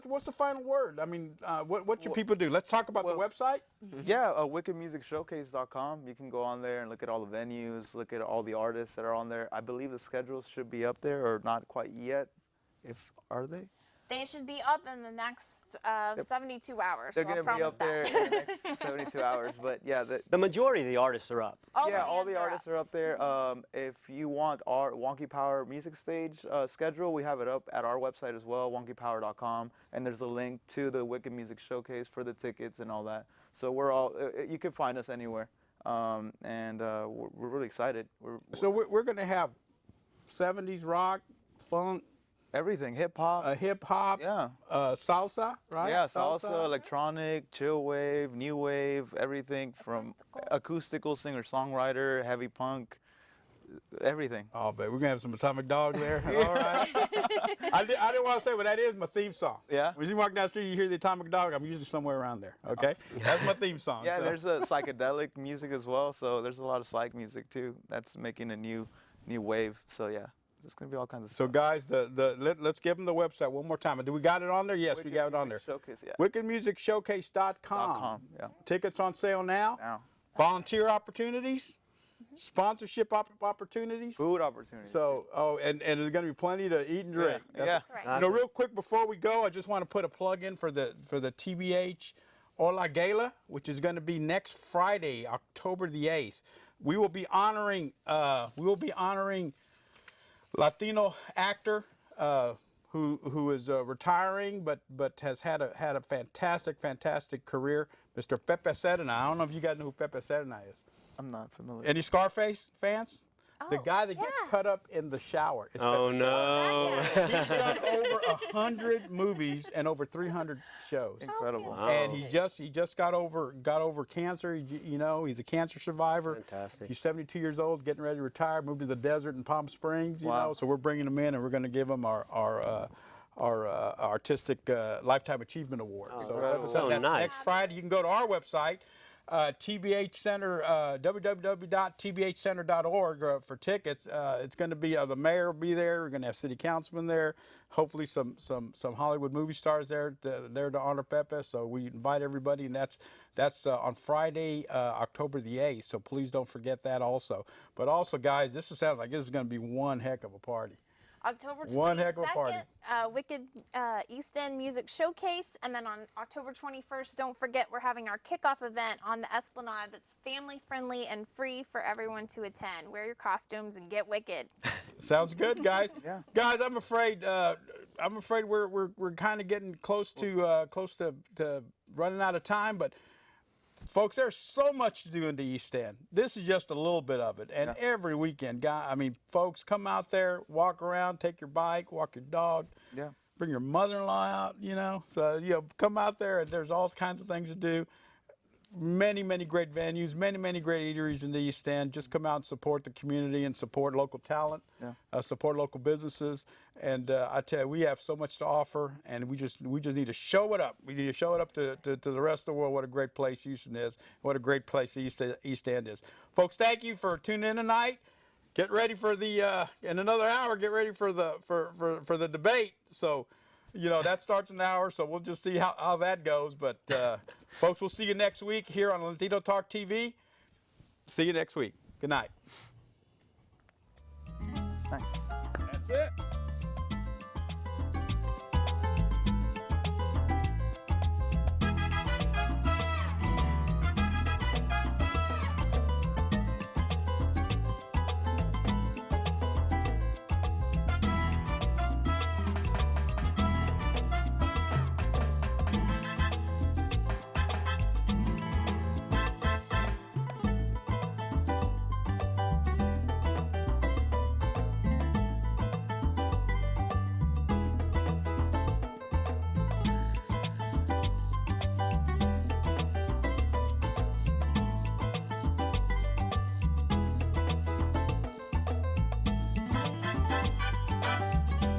what's the final word? I mean, what should people do? Let's talk about the website. Yeah, wickedmusicshowcase.com. You can go on there and look at all the venues, look at all the artists that are on there. I believe the schedules should be up there, or not quite yet. Are they? They should be up in the next 72 hours. They're so I'll gonna be promise up there that. in the next 72 hours. But yeah, The majority of the artists are up. All yeah, all bands the are artists up. are up there. If you want our Wonky Power music stage schedule, we have it up at our website as well, wonkypower.com, and there's a link to the Wicked Music Showcase for the tickets and all that. So we're all, you can find us anywhere, and we're really excited. So we're going to have 70s rock, funk, Everything, hip hop. hip hop, Yeah. Salsa, right? Yeah, salsa, electronic, chill wave, new wave, everything from acoustical singer-songwriter, heavy punk, everything. Oh, baby, we're gonna have some Atomic Dog there. All right. I didn't want to say, but that is my theme song. Yeah? When you walk down the street, you hear the Atomic Dog. I'm usually somewhere around there. Okay, that's my theme song. Yeah, so. there's a psychedelic music as well, so there's a lot of psych music too. That's making a new wave. So yeah, there's gonna be all kinds of So stuff. guys, let's give them the website one more time. Do we got it on there? Yes, we got it on there. Showcase, yeah. WickedMusicShowcase.com. Yeah. Tickets on sale now. Now, Volunteer opportunities, sponsorship opportunities. food opportunities. So, and there's going to be plenty to eat and drink. Yeah. That's right. You know, real quick before we go, I just want to put a plug in for the TBH Hola Gala, which is going to be next Friday, October the 8th. We will be honoring Latino actor who is retiring, but has had a fantastic career, Mr. Pepe Serna. I don't know if you guys know who Pepe Serna is. I'm not familiar. Any Scarface fans? The Oh, guy that gets yeah. cut up in the shower is Oh Pepe Serna. no. He's done over 100 movies and over 300 shows. Incredible. Wow. And he just got over cancer. You know, he's a cancer survivor. Fantastic. He's 72 years old, getting ready to retire. Moved to the desert in Palm Springs. You Wow. know, so we're bringing him in, and we're going to give him our artistic lifetime achievement award. Oh, that's so that's nice. next Friday. You can go to our website. TBH Center, www.tbhcenter.org for tickets. It's going to be the mayor will be there. We're going to have city councilmen there. Hopefully some Hollywood movie stars there to honor Pepe. So we invite everybody, and that's on Friday, October the 8th. So please don't forget that also. But also, guys, sounds like this is going to be one heck of a party. October 22nd, One heck of a party. Wicked East End Music Showcase. And then on October 21st, don't forget we're having our kickoff event on the Esplanade that's family friendly and free for everyone to attend. Wear your costumes and get wicked. Sounds good, guys. Yeah. Guys, I'm afraid we're kind of getting close to running out of time, but folks, there's so much to do in the East End. This is just a little bit of it. And every weekend, folks, come out there, walk around, take your bike, walk your dog, Yeah. bring your mother-in-law out, you know. So, come out there, and there's all kinds of things to do. Many great venues, many great eateries in the East End. Just come out and support the community and support local talent, support local businesses. And I tell you, we have so much to offer, and we just need to show it up. We need to show it up to the rest of the world what a great place Houston is, what a great place East End is. Folks, thank you for tuning in tonight. Get ready for the in another hour. Get ready for the debate. So, that starts in an hour. So we'll just see how that goes. But folks, we'll see you next week here on Latino Talk TV. See you next week. Good night. Nice. That's it.